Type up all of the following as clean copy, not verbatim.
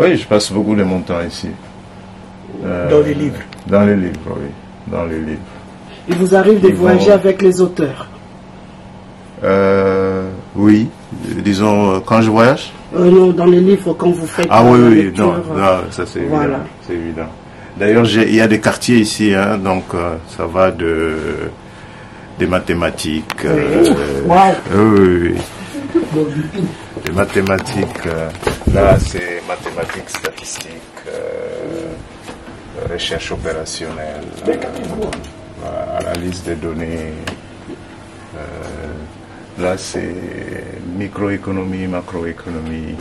Oui, je passe beaucoup de mon temps ici. Dans les livres? Dans les livres, oui. Dans les livres. Il vous arrive de voyager avec les auteurs? Oui, disons, quand je voyage. Non, dans les livres, quand vous faites oui, la oui, lecture, non, ça c'est évident. Voilà. C'est évident. D'ailleurs, il y a des quartiers ici, hein, donc ça va des mathématiques. Oui. Les mathématiques, là c'est mathématiques statistiques, recherche opérationnelle, analyse des données. Là c'est microéconomie, macroéconomie.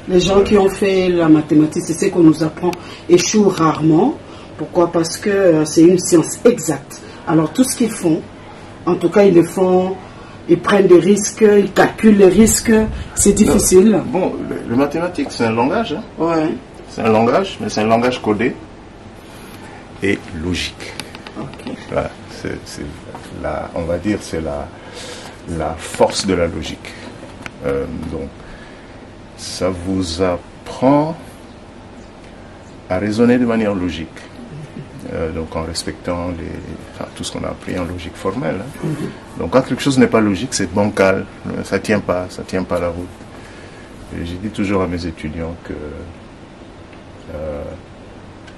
Les gens qui ont fait la mathématique, c'est ce qu'on nous apprend, échouent rarement. Pourquoi? Parce que c'est une science exacte. Alors tout ce qu'ils font, en tout cas ils le font, ils prennent des risques, ils calculent les risques, c'est difficile. Bon, le mathématique c'est un langage. Hein. Ouais. C'est un langage, mais c'est un langage codé et logique. Okay. Voilà, on va dire c'est la force de la logique. Donc, ça vous apprend à raisonner de manière logique. Donc en respectant tout ce qu'on a appris en logique formelle. Hein. Donc quand quelque chose n'est pas logique, c'est bancal, ça tient pas la route. Et j'ai dit toujours à mes étudiants que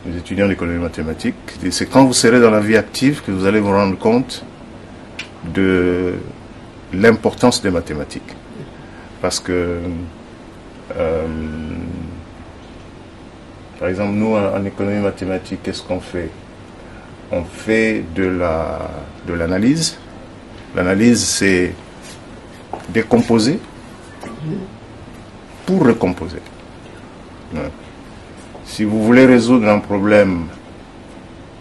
les étudiants d'économie mathématique, c'est quand vous serez dans la vie active que vous allez vous rendre compte de l'importance des mathématiques. Parce que par exemple, nous, en économie mathématique, qu'est-ce qu'on fait? On fait de l'analyse. L'analyse, c'est décomposer pour recomposer. Si vous voulez résoudre un problème,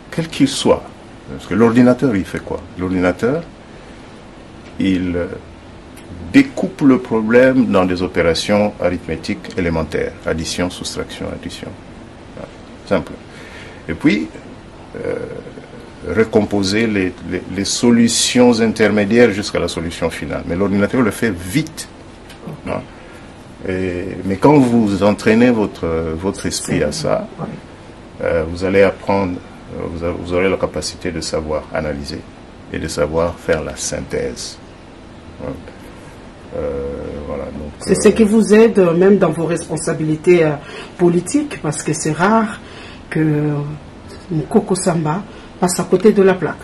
quel qu'il soit, parce que l'ordinateur, il fait quoi? L'ordinateur, il découpe le problème dans des opérations arithmétiques élémentaires. Addition, soustraction, addition. Simple. Et puis, recomposer les solutions intermédiaires jusqu'à la solution finale. Mais l'ordinateur le fait vite. Non? Mais quand vous entraînez votre esprit à ça, vous allez apprendre, vous aurez la capacité de savoir analyser et de savoir faire la synthèse. Voilà, c'est ce qui vous aide même dans vos responsabilités politiques, parce que c'est rare que Nkoko Samba passe à côté de la plaque.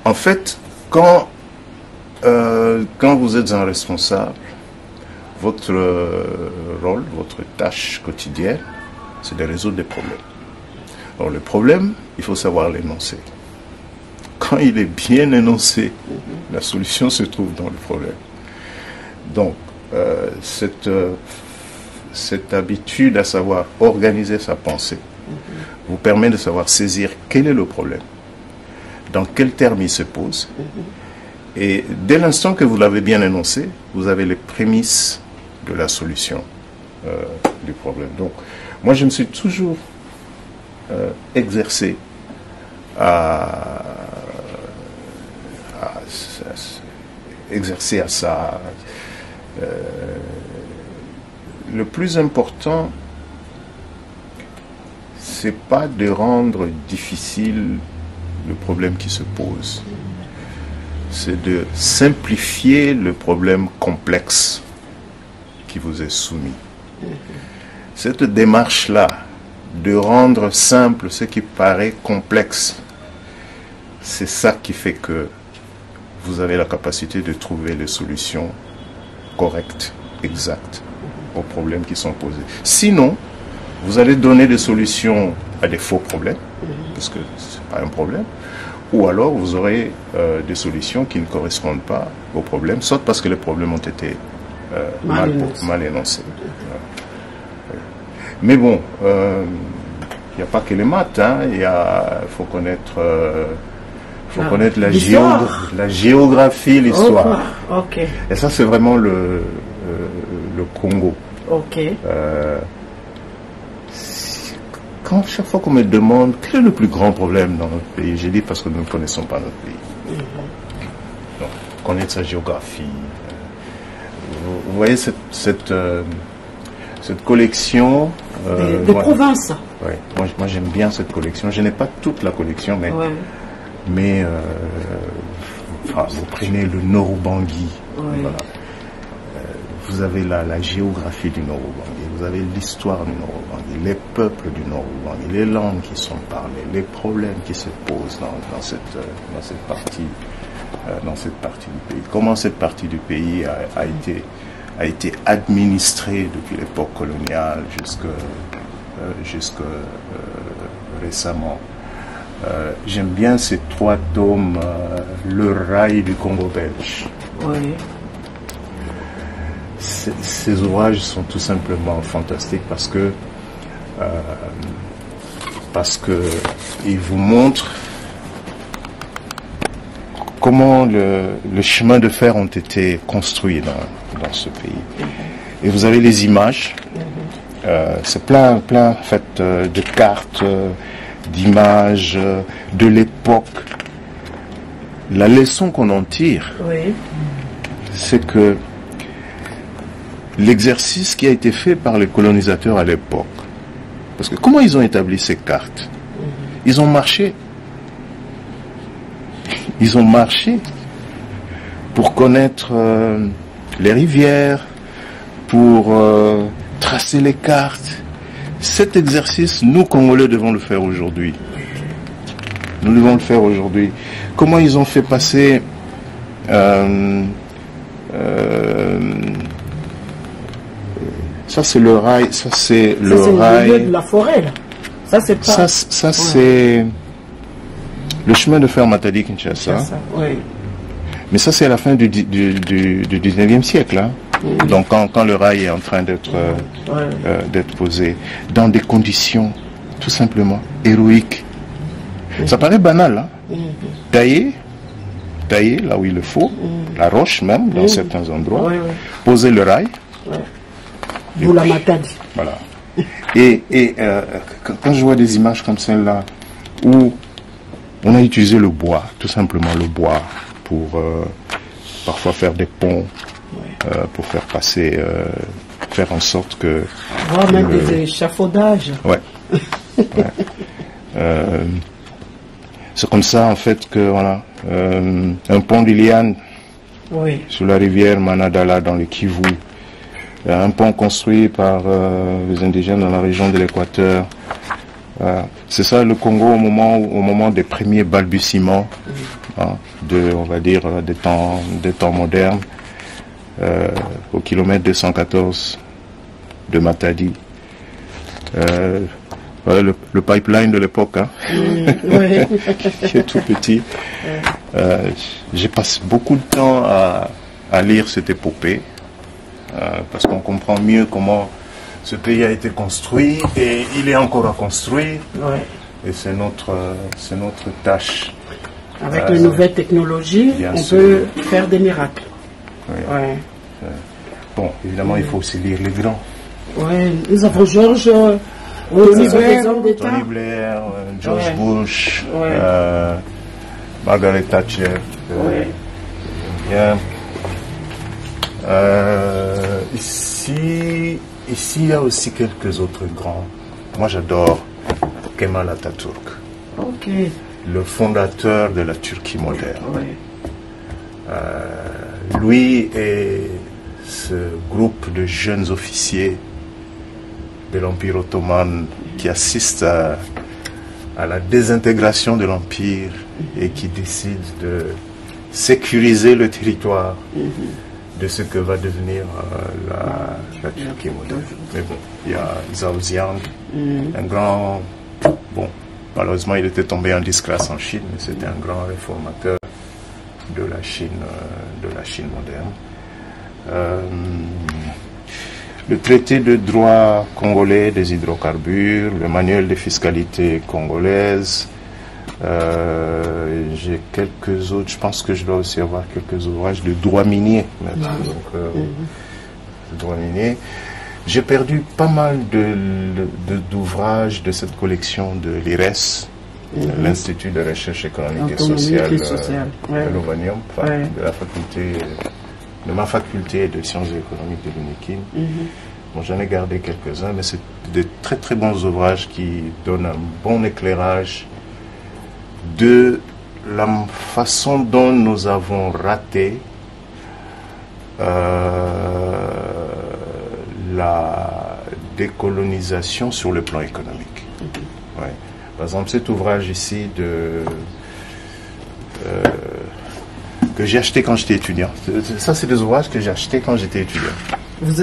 En fait, quand vous êtes un responsable, votre rôle, votre tâche quotidienne, c'est de résoudre des problèmes. Alors le problème, il faut savoir l'énoncer. Quand il est bien énoncé, la solution se trouve dans le problème. Donc, cette habitude à savoir organiser sa pensée vous permet de savoir saisir quel est le problème, dans quel terme il se pose, et dès l'instant que vous l'avez bien énoncé, vous avez les prémices de la solution du problème. Donc, moi je me suis toujours exercé à ça. Le plus important, c'est pas de rendre difficile le problème qui se pose, c'est de simplifier le problème complexe qui vous est soumis. Cette démarche-là, de rendre simple ce qui paraît complexe, c'est ça qui fait que vous avez la capacité de trouver les solutions correctes, exactes aux problèmes qui sont posés. Sinon, vous allez donner des solutions à des faux problèmes, parce que ce n'est pas un problème, ou alors vous aurez des solutions qui ne correspondent pas aux problèmes, soit parce que les problèmes ont été mal énoncés. Mais bon, il n'y a pas que les maths, hein, il faut connaître... connaître la géographie, l'histoire. Okay. Et ça, c'est vraiment le Congo. Okay. Chaque fois qu'on me demande quel est le plus grand problème dans notre pays, j'ai dit parce que nous ne connaissons pas notre pays. Donc, connaître sa géographie. Vous voyez cette collection des provinces. Ouais. Moi j'aime bien cette collection. Je n'ai pas toute la collection, mais vous prenez le Nord-Ubangi. Voilà. Vous avez la géographie du Nord-Ubangi, vous avez l'histoire du Nord-Ubangi, les peuples du Nord-Ubangi, les langues qui sont parlées, les problèmes qui se posent dans cette partie du pays. Comment cette partie du pays a été administrée depuis l'époque coloniale jusque récemment. J'aime bien ces 3 tomes, Le rail du Congo belge. Oui. Ces ouvrages sont tout simplement fantastiques parce que ils vous montrent comment le chemin de fer ont été construits dans ce pays. Et vous avez les images. C'est plein en fait de cartes, d'images de l'époque. La leçon qu'on en tire, c'est que l'exercice qui a été fait par les colonisateurs à l'époque, parce que comment ils ont établi ces cartes? Ils ont marché pour connaître les rivières, pour tracer les cartes. Cet exercice, nous Congolais devons le faire aujourd'hui. Nous devons le faire aujourd'hui. Comment ils ont fait passer ça c'est le rail, ça c'est le rail. Milieu de la forêt là. Ça c'est pas. Ça c'est le chemin de fer Matadi-Kinshasa. Mais ça c'est à la fin du 19e siècle. Hein. Donc quand le rail est en train d'être posé dans des conditions tout simplement héroïques. Ça paraît banal, hein. Tailler là où il le faut, la roche même dans certains endroits, poser le rail. D'où la Matadi. Voilà. Et quand je vois des images comme celle-là, où on a utilisé le bois, tout simplement le bois, pour parfois faire des ponts, pour faire passer, faire en sorte que... Voir même des échafaudages. C'est comme ça en fait que, voilà, un pont d'Iliane sur la rivière Manadala dans le Kivu, un pont construit par les indigènes dans la région de l'Équateur. C'est ça le Congo au moment des premiers balbutiements, on va dire des temps modernes, au kilomètre 214 de Matadi. Voilà le pipeline de l'époque, hein, qui est tout petit. J'ai passé beaucoup de temps à lire cette épopée, parce qu'on comprend mieux comment ce pays a été construit et il est encore à construire. Et c'est notre tâche. Avec les nouvelles technologies, on peut faire des miracles. Bon, évidemment, il faut aussi lire les grands. Nous avons Georges... Tony Blair, George Bush, Margaret Thatcher. Bien. Ici, il y a aussi quelques autres grands. Moi, j'adore Kemal Atatürk, le fondateur de la Turquie moderne. Lui et ce groupe de jeunes officiers de l'Empire ottoman qui assistent à la désintégration de l'Empire et qui décident de sécuriser le territoire de ce que va devenir la Turquie moderne. Mais bon, il y a Zhao Ziang, un grand... Bon, malheureusement, il était tombé en disgrâce en Chine, mais c'était un grand réformateur de la Chine moderne. Le traité de droit congolais des hydrocarbures, le manuel de fiscalité congolaise, j'ai quelques autres, je pense que je dois aussi avoir quelques ouvrages de droit minier. Droit minier. J'ai perdu pas mal d'ouvrages de cette collection de l'IRES, l'Institut de recherche économique et sociale de l'Ovanium, de ma faculté de sciences économiques de l'UNIKIN. Bon, j'en ai gardé quelques-uns, mais c'est de très très bons ouvrages qui donnent un bon éclairage de la façon dont nous avons raté la décolonisation sur le plan économique. Ouais. Par exemple, cet ouvrage ici que j'ai acheté quand j'étais étudiant. Ça, c'est des ouvrages que j'ai achetés quand j'étais étudiant. Vous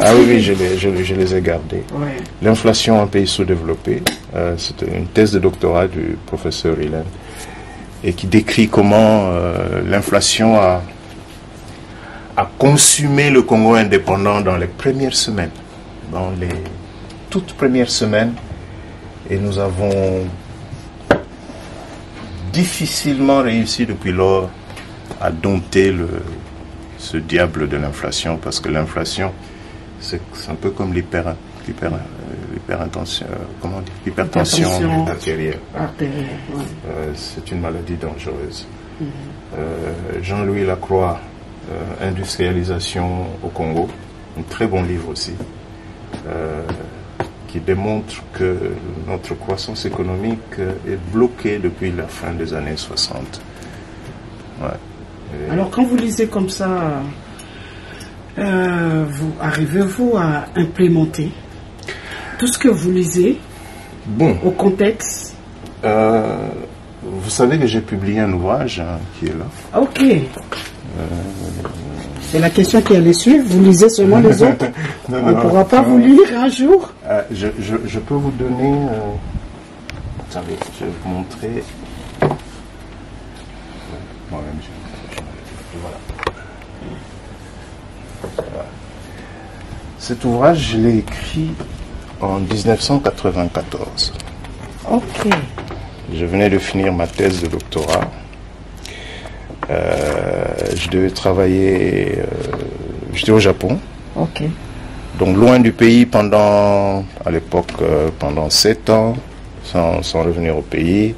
Ah oui, je les ai gardés. Ouais. L'inflation en pays sous-développés, c'est une thèse de doctorat du professeur Hélène, et qui décrit comment l'inflation a consumé le Congo indépendant dans les premières semaines, dans les toutes premières semaines, et nous avons difficilement réussi depuis lors à dompter ce diable de l'inflation, parce que l'inflation, c'est un peu comme l'hypertension artérielle. C'est une maladie dangereuse. Jean-Louis Lacroix, Industrialisation au Congo, un très bon livre aussi, qui démontre que notre croissance économique est bloquée depuis la fin des années 60. Ouais. Alors quand vous lisez comme ça, arrivez-vous à implémenter tout ce que vous lisez au contexte? Vous savez que j'ai publié un ouvrage qui est là. Ok. C'est la question qui allait suivre. Vous lisez seulement les autres? On ne pourra pas vous lire un jour? Je peux vous donner... attendez, je vais vous montrer... Moi-même, voilà. Cet ouvrage, je l'ai écrit en 1994. Ok. Je venais de finir ma thèse de doctorat. Je devais travailler... j'étais au Japon. Ok. Donc loin du pays à l'époque, pendant 7 ans, sans revenir au pays.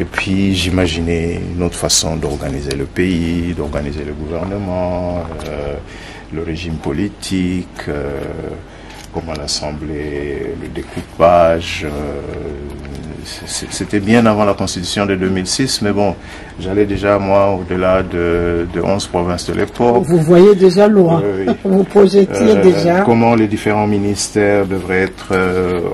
Et puis j'imaginais une autre façon d'organiser le pays, d'organiser le gouvernement, le régime politique, comment l'assembler, le découpage. C'était bien avant la constitution de 2006, mais bon, j'allais déjà, moi, au-delà de 11 provinces de l'époque. Vous voyez déjà loin, vous projetiez déjà. Comment les différents ministères devraient être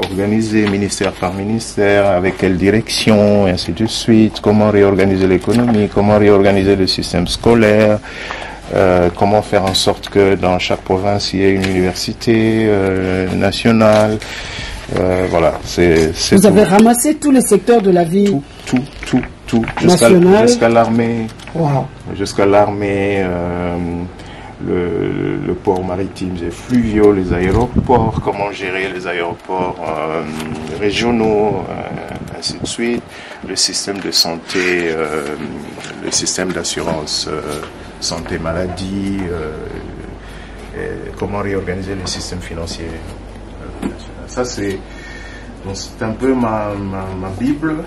organisés, ministère par ministère, avec quelle direction, et ainsi de suite, comment réorganiser l'économie, comment réorganiser le système scolaire, comment faire en sorte que dans chaque province il y ait une université nationale. Voilà, Vous avez ramassé tous les secteurs de la vie. Tout. Jusqu'à l'armée. Wow. Jusqu'à l'armée, le port maritime et fluviaux, les aéroports, comment gérer les aéroports régionaux, ainsi de suite, le système de santé, le système d'assurance santé maladie, comment réorganiser le système financier national. Ça, c'est un peu ma Bible,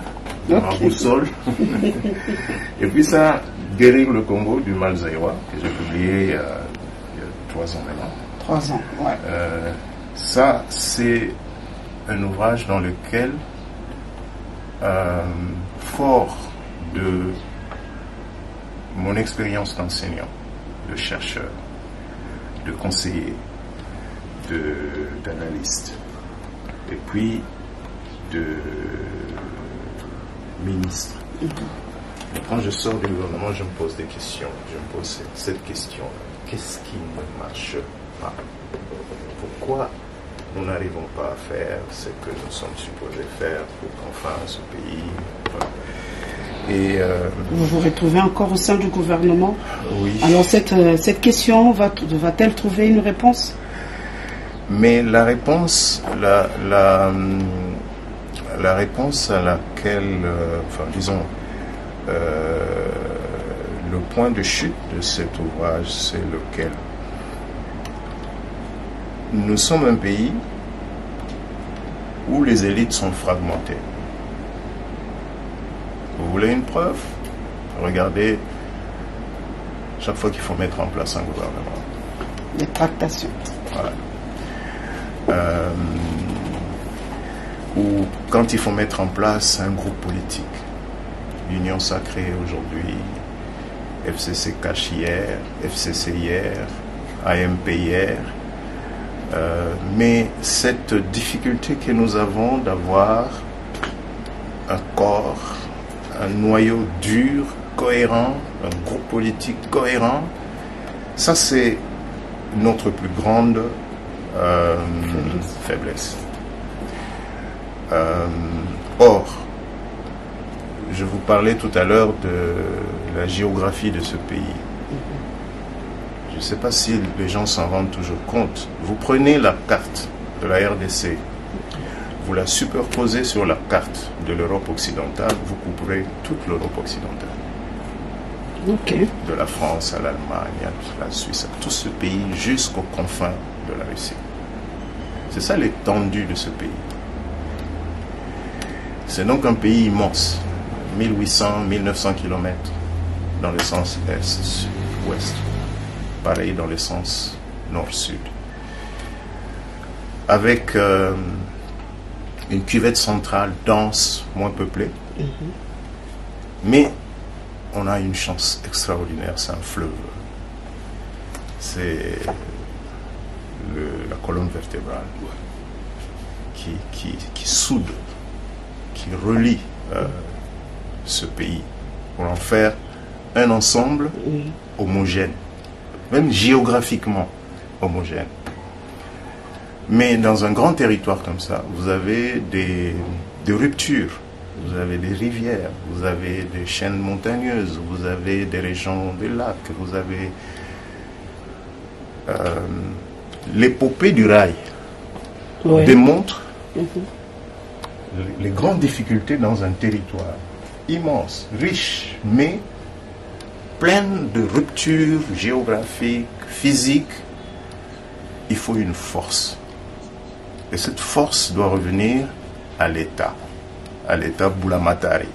ma boussole. Et puis ça, Guérir le Congo du mal zaïrois, que j'ai publié il y a 3 ans maintenant. 3 ans, ouais. Ça, c'est un ouvrage dans lequel, fort de mon expérience d'enseignant, de chercheur, de conseiller, d'analyste, et puis de ministre. Et quand je sors du gouvernement, je me pose des questions. Je me pose cette question. Qu'est-ce qui ne marche pas? Pourquoi nous n'arrivons pas à faire ce que nous sommes supposés faire pour qu'enfin ce pays... Et vous vous retrouvez encore au sein du gouvernement? Oui. Alors cette question va-t-elle trouver une réponse? Mais la réponse, la réponse à laquelle, disons, le point de chute de cet ouvrage, c'est lequel? Nous sommes un pays où les élites sont fragmentées. Vous voulez une preuve? Regardez chaque fois qu'il faut mettre en place un gouvernement. des tractations. Voilà. Ou quand il faut mettre en place un groupe politique. L'Union sacrée aujourd'hui, FCC-CACH hier, FCC hier, AMP hier. Mais cette difficulté que nous avons d'avoir un corps, un noyau dur, cohérent, un groupe politique cohérent, ça c'est notre plus grande faiblesse. Or, je vous parlais tout à l'heure de la géographie de ce pays. Je ne sais pas si les gens s'en rendent toujours compte. Vous prenez la carte de la RDC, vous la superposez sur la carte de l'Europe occidentale, vous couvrez toute l'Europe occidentale. Okay. De la France à l'Allemagne, à la Suisse, à tout ce pays jusqu'aux confins de la Russie. C'est ça l'étendue de ce pays. C'est donc un pays immense, 1800, 1900 km dans le sens est-ouest, pareil dans le sens nord-sud. Avec une cuvette centrale dense, moins peuplée, mais on a une chance extraordinaire, c'est un fleuve. C'est la colonne vertébrale qui soude, qui relie ce pays pour en faire un ensemble homogène, même géographiquement homogène. Mais dans un grand territoire comme ça, vous avez des ruptures, vous avez des rivières, vous avez des chaînes montagneuses, vous avez des régions des lacs, vous avez l'épopée du rail démontre les grandes difficultés dans un territoire immense, riche, mais plein de ruptures géographiques, physiques. Il faut une force. Et cette force doit revenir à l'État Boulamatari.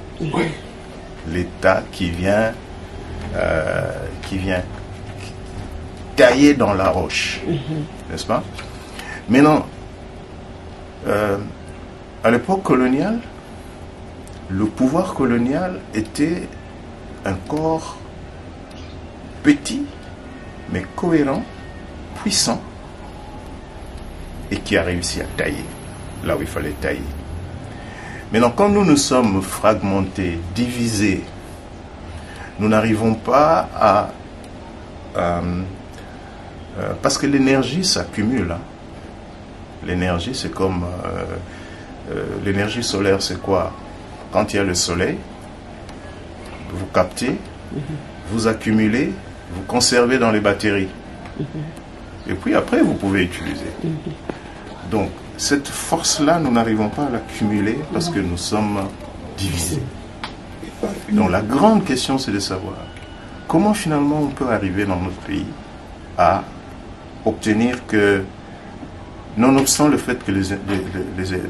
L'État qui vient tailler dans la roche, n'est-ce pas? Maintenant, à l'époque coloniale, le pouvoir colonial était un corps petit, mais cohérent, puissant, et qui a réussi à tailler là où il fallait tailler. Maintenant, quand nous nous sommes fragmentés, divisés, nous n'arrivons pas à... parce que l'énergie s'accumule. Hein. L'énergie, c'est comme... l'énergie solaire, c'est quoi? Quand il y a le soleil, vous captez, vous accumulez, vous conservez dans les batteries. Et puis après, vous pouvez utiliser. Donc, cette force-là, nous n'arrivons pas à l'accumuler parce que nous sommes divisés. Donc, la grande question, c'est de savoir comment finalement on peut arriver dans notre pays à obtenir que, nonobstant le fait que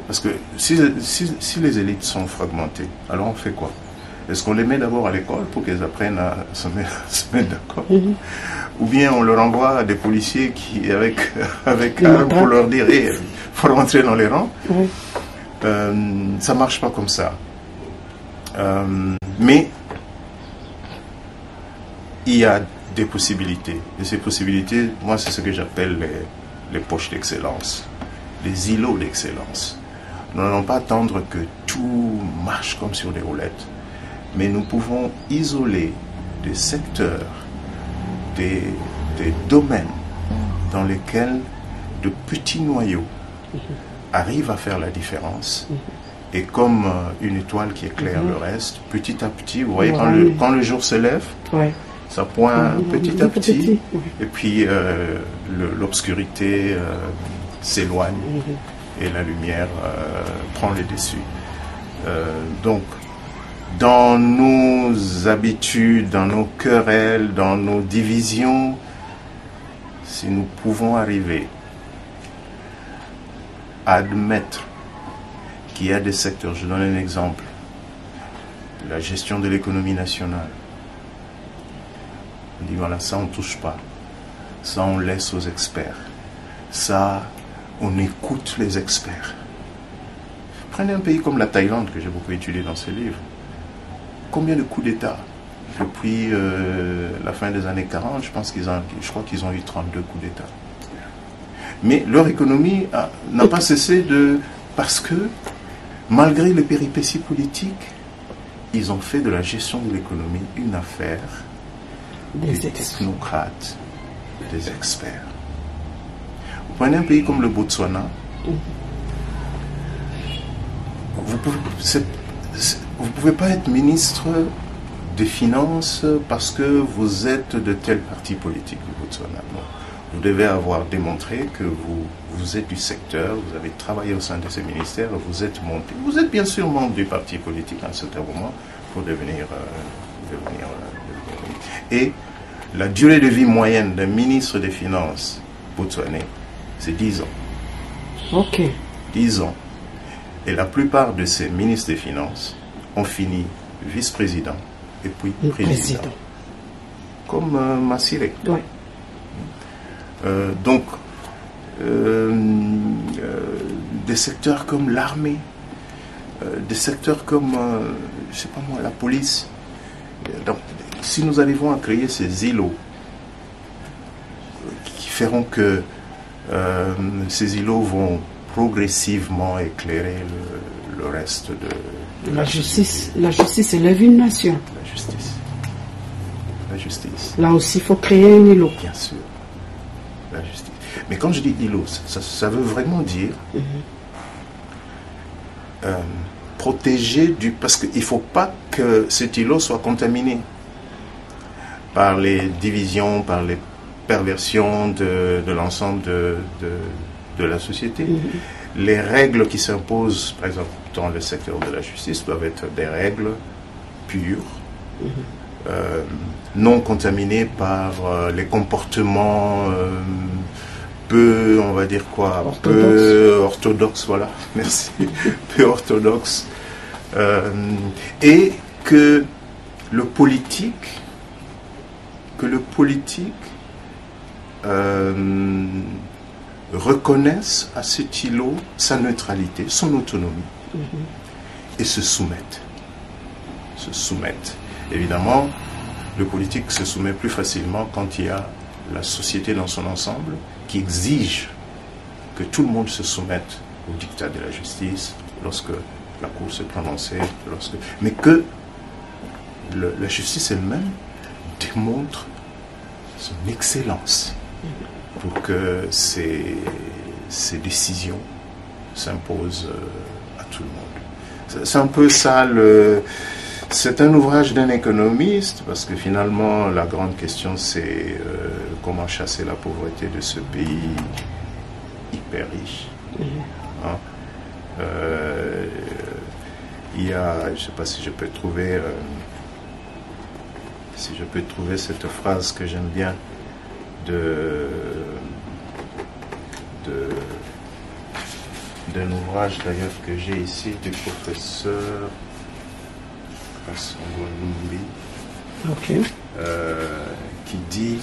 parce que si les élites sont fragmentées, alors on fait quoi? Est-ce qu'on les met d'abord à l'école pour qu'elles apprennent à se mettre d'accord? Ou bien on leur envoie à des policiers qui, avec armes pour leur dire hey, il faut rentrer dans les rangs? Ça ne marche pas comme ça. Mais il y a des possibilités. Et ces possibilités, moi, c'est ce que j'appelle les poches d'excellence, les îlots d'excellence. Nous n'allons pas attendre que tout marche comme sur des roulettes, mais nous pouvons isoler des secteurs, des domaines dans lesquels de petits noyaux arrivent à faire la différence. Et comme une étoile qui éclaire le reste, petit à petit, vous voyez, quand le jour se lève, ça pointe petit à petit, et puis l'obscurité s'éloigne et la lumière prend le dessus. Donc, dans nos habitudes, dans nos querelles, dans nos divisions, si nous pouvons arriver à admettre qu'il y a des secteurs, je donne un exemple, la gestion de l'économie nationale. On dit voilà, ça on ne touche pas. ça on laisse aux experts. Ça, on écoute les experts. Prenez un pays comme la Thaïlande, que j'ai beaucoup étudié dans ce livre. Combien de coups d'État? Depuis la fin des années 40, je crois qu'ils ont eu 32 coups d'État. Mais leur économie n'a pas cessé de... Parce que, malgré les péripéties politiques, ils ont fait de la gestion de l'économie une affaire des technocrates, des experts. Vous prenez un pays comme le Botswana, vous pouvez pas être ministre des Finances parce que vous êtes de tel parti politique du Botswana. Non. Vous devez avoir démontré que vous êtes du secteur, vous avez travaillé au sein de ces ministères, vous êtes monté. Vous êtes bien sûr membre du parti politique à un certain moment pour devenir et la durée de vie moyenne d'un ministre des Finances botswanais, c'est 10 ans. Ok. 10 ans. Et la plupart de ces ministres des Finances ont fini vice-président et puis président. Comme Massiré. Oui. Donc, des secteurs comme l'armée, des secteurs comme, je sais pas moi, la police. Donc, si nous arrivons à créer ces îlots qui feront que ces îlots vont progressivement éclairer le reste de la justice. La justice élève une nation. La justice. La justice. Là aussi, il faut créer un îlot. Bien sûr. La justice. Mais quand je dis îlot, ça veut vraiment dire protéger du... Parce qu'il ne faut pas que cet îlot soit contaminé par les divisions, par les perversions de l'ensemble de la société. Les règles qui s'imposent, par exemple, dans le secteur de la justice, doivent être des règles pures, non contaminées par les comportements peu, on va dire quoi, peu orthodoxes, voilà, merci, peu orthodoxes, et que le politique reconnaisse à cet îlot sa neutralité, son autonomie, et se soumette. Évidemment, le politique se soumet plus facilement quand il y a la société dans son ensemble qui exige que tout le monde se soumette au dictat de la justice lorsque la Cour s'est prononcée, mais que la justice elle-même démontre son excellence pour que ces décisions s'imposent à tout le monde. C'est un peu ça c'est un ouvrage d'un économiste, parce que finalement la grande question c'est comment chasser la pauvreté de ce pays hyper riche. Hein? Il y a, je ne sais pas si je peux trouver cette phrase que j'aime bien d'un ouvrage d'ailleurs que j'ai ici du professeur qui dit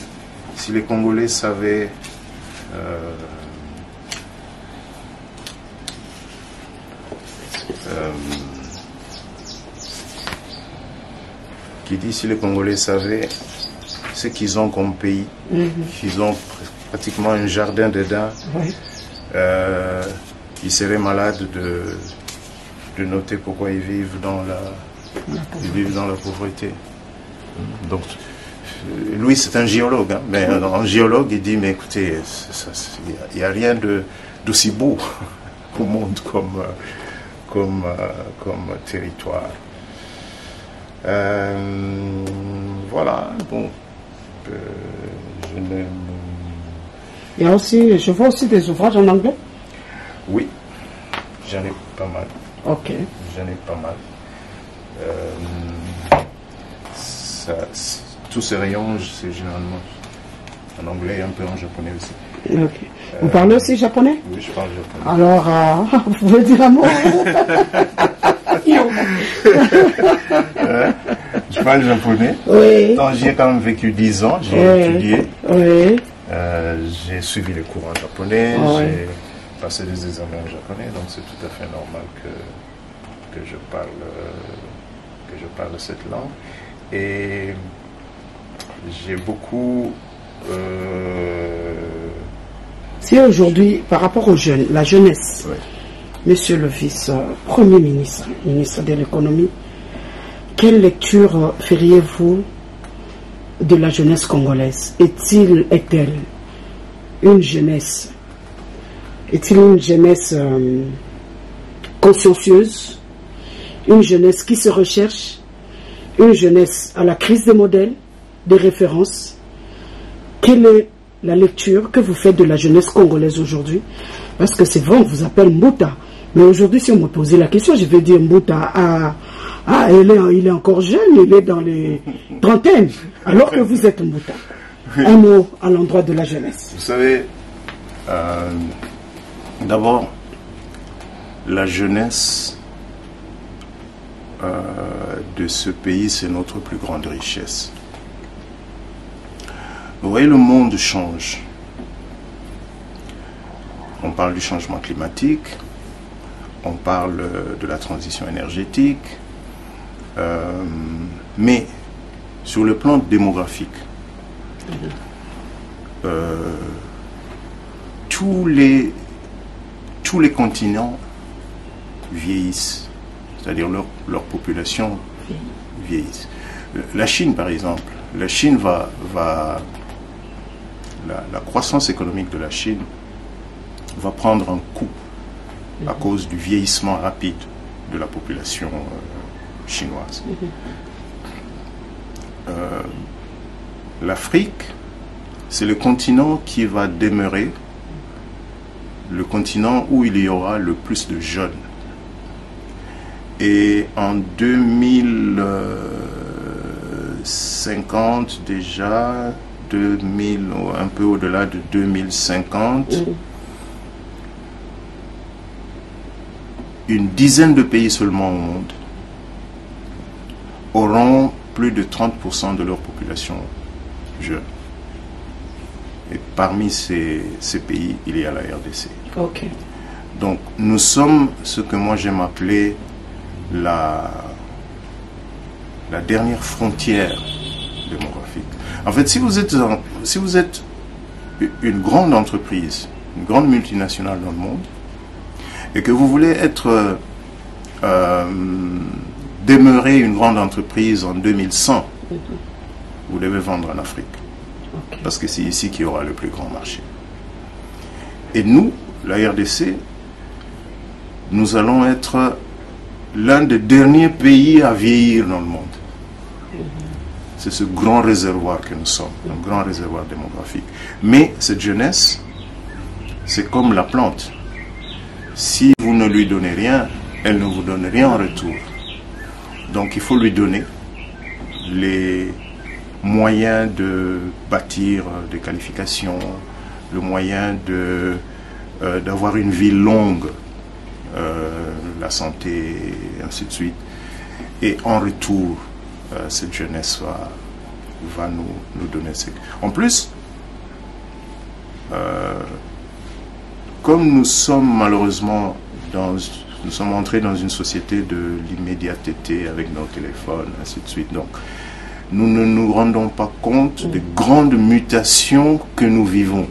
si les Congolais savaient ce qu'ils ont comme pays, qu'ils ont pratiquement un jardin dedans, ils seraient malades de noter pourquoi ils vivent dans la pauvreté. Donc, lui c'est un géologue, hein, mais un géologue il dit mais écoutez, il n'y a rien d'aussi beau au monde comme territoire. Voilà, bon. Il y a aussi, je vois aussi des ouvrages en anglais. Oui, j'en ai pas mal. Ok. J'en ai pas mal. Tous ces rayons, c'est généralement en anglais et un peu en japonais aussi. Ok. Vous parlez aussi japonais? Oui, je parle japonais. Alors, vous pouvez dire un mot? Je parle japonais. Oui. J'y ai quand même vécu 10 ans, j'ai étudié. Oui. J'ai suivi les cours en japonais, j'ai passé des examens en japonais, donc c'est tout à fait normal que je parle cette langue. Et j'ai beaucoup... Si aujourd'hui, par rapport aux jeunes, la jeunesse, Monsieur le vice-premier ministre, ministre de l'économie, quelle lecture feriez-vous de la jeunesse congolaise? Est-elle une jeunesse consciencieuse, une jeunesse qui se recherche, une jeunesse à la crise des modèles, des références? Quelle est la lecture que vous faites de la jeunesse congolaise aujourd'hui? Parce que c'est vrai, on vous appelle Mbouta. Mais aujourd'hui, si on me posait la question, je vais dire Mbouta, il est encore jeune, il est dans les trentaines, alors que vous êtes Mbouta. Un mot à l'endroit de la jeunesse. Vous savez, d'abord, la jeunesse de ce pays, c'est notre plus grande richesse. Vous voyez, le monde change. On parle du changement climatique, on parle de la transition énergétique, mais sur le plan démographique, tous les continents vieillissent, c'est-à-dire leur population vieillisse. La Chine, par exemple, la Chine la croissance économique de la Chine va prendre un coup à cause du vieillissement rapide de la population chinoise. L'Afrique, c'est le continent qui va demeurer le continent où il y aura le plus de jeunes. Et en 2050 déjà, un peu au-delà de 2050, une dizaine de pays seulement au monde auront plus de 30% de leur population jeune. Et parmi ces pays, il y a la RDC. Donc nous sommes ce que moi j'aime appeler la dernière frontière démographique. En fait, si vous êtes une grande entreprise, une grande multinationale dans le monde, et que vous voulez demeurer une grande entreprise en 2100, vous devez vendre en Afrique. Parce que c'est ici qu'il y aura le plus grand marché. Et nous, la RDC, nous allons être l'un des derniers pays à vieillir dans le monde. C'est ce grand réservoir que nous sommes, un grand réservoir démographique. Mais cette jeunesse, c'est comme la plante. Si vous ne lui donnez rien, elle ne vous donne rien en retour. Donc il faut lui donner les moyens de bâtir des qualifications, le moyen d'avoir une vie longue, la santé, et ainsi de suite. Et en retour, cette jeunesse va nous donner ce... En plus, comme nous sommes malheureusement nous sommes entrés dans une société de l'immédiateté avec nos téléphones, ainsi de suite. Donc, nous ne nous rendons pas compte des grandes mutations que nous vivons.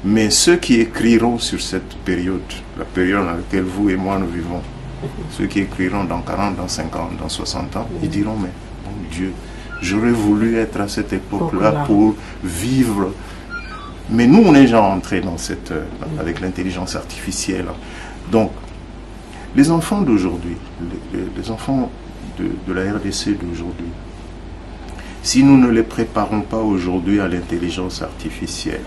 Mais ceux qui écriront sur cette période, la période dans laquelle vous et moi nous vivons, ceux qui écriront dans 40, dans 50, dans 60 ans, ils diront, mais mon Dieu, j'aurais voulu être à cette époque-là pour vivre. Mais nous, on est déjà entrés dans avec l'intelligence artificielle. Donc, les enfants d'aujourd'hui, les enfants de la RDC d'aujourd'hui, si nous ne les préparons pas aujourd'hui à l'intelligence artificielle,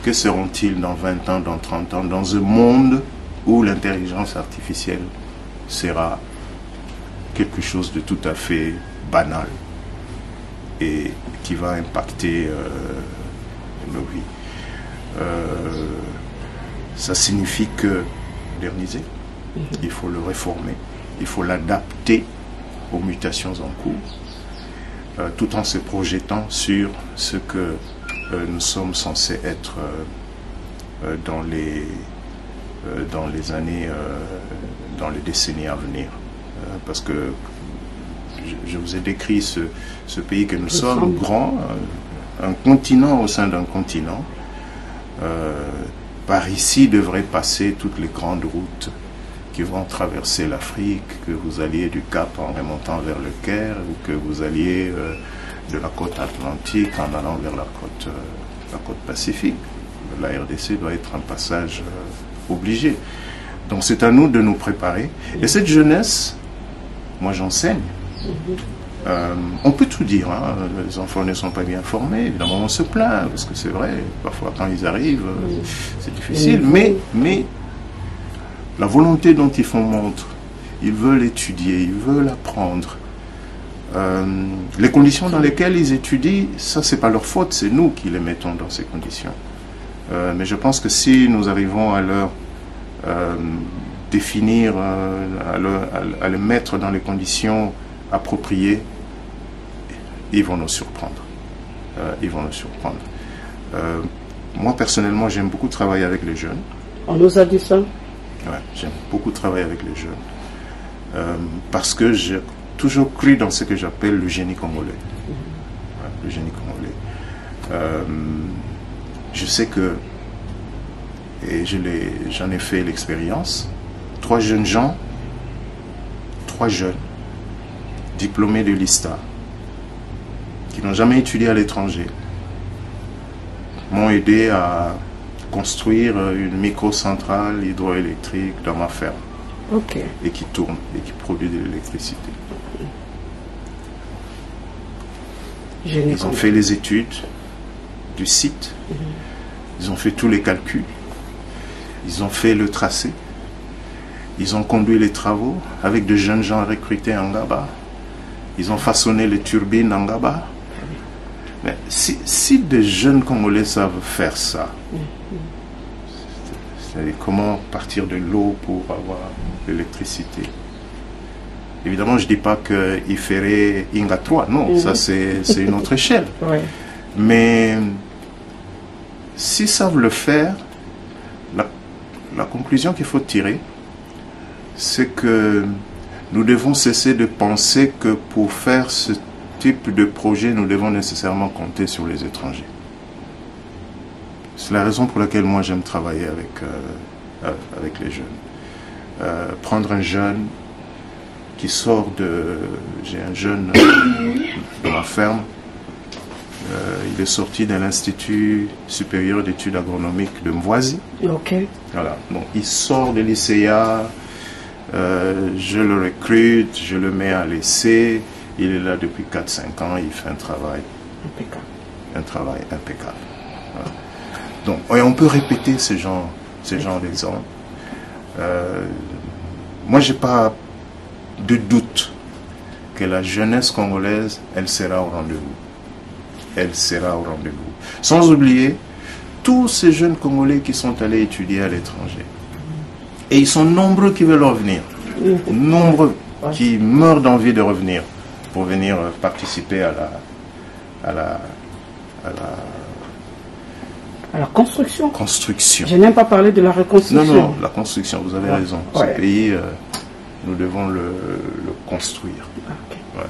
que seront-ils dans 20 ans, dans 30 ans, dans un monde où l'intelligence artificielle sera quelque chose de tout à fait banal et qui va impacter nos vies. Ça signifie que moderniser, il faut le réformer, il faut l'adapter aux mutations en cours, tout en se projetant sur ce que nous sommes censés être dans les années, dans les décennies à venir. Parce que je vous ai décrit ce pays que nous sommes, grand, un continent au sein d'un continent. Par ici devraient passer toutes les grandes routes qui vont traverser l'Afrique, que vous alliez du Cap en remontant vers le Caire, ou que vous alliez de la côte atlantique en allant vers la côte pacifique. La RDC doit être un passage obligé. Donc c'est à nous de nous préparer. Et cette jeunesse, moi j'enseigne. On peut tout dire, hein. Les enfants ne sont pas bien formés, évidemment on se plaint, parce que c'est vrai, parfois quand ils arrivent, c'est difficile, mais la volonté dont ils font montre, ils veulent étudier, ils veulent apprendre. Les conditions dans lesquelles ils étudient, ça c'est pas leur faute, c'est nous qui les mettons dans ces conditions. Mais je pense que si nous arrivons à leur définir, à les mettre dans les conditions appropriées, ils vont nous surprendre. Moi personnellement, j'aime beaucoup travailler avec les jeunes. On nous a dit ça. Ouais, j'aime beaucoup travailler avec les jeunes. Parce que j'ai toujours cru dans ce que j'appelle le génie congolais. Ouais, le génie congolais. Je sais que, et j'en ai fait l'expérience, 3 jeunes, diplômés de l'ISTA, qui n'ont jamais étudié à l'étranger, m'ont aidé à construire une microcentrale hydroélectrique dans ma ferme. Ok. Et qui tourne, et qui produit de l'électricité. Ils ont fait les études du site, ils ont fait tous les calculs, ils ont fait le tracé, ils ont conduit les travaux avec de jeunes gens recrutés en Ngaba, ils ont façonné les turbines en Ngaba. Mais si des jeunes Congolais savent faire ça, c'est-à-dire comment partir de l'eau pour avoir l'électricité. Évidemment, je ne dis pas qu'il ferait Inga 3, non, ça c'est une autre échelle. Ouais. Mais s'ils savent le faire, la conclusion qu'il faut tirer, c'est que nous devons cesser de penser que pour faire ce type de projet, nous devons nécessairement compter sur les étrangers. C'est la raison pour laquelle moi j'aime travailler avec les jeunes. Prendre un jeune qui sort de... J'ai un jeune de ma ferme, il est sorti de l'Institut supérieur d'études agronomiques de Mvoisi. Ok. Voilà, donc il sort de l'ICEA, je le recrute, je le mets à l'essai, il est là depuis 4-5 ans, il fait un travail impeccable. Voilà. Donc, on peut répéter ce genre d'exemple. Moi, j'ai pas de doute que la jeunesse congolaise, elle sera au rendez-vous. Elle sera au rendez-vous. Sans oublier tous ces jeunes Congolais qui sont allés étudier à l'étranger. Et ils sont nombreux qui veulent revenir. Nombreux qui meurent d'envie de revenir pour venir participer à la construction. Je n'aime pas parler de la reconstruction. Non, la construction, vous avez raison. Ce pays, nous devons le construire. Okay. Ouais.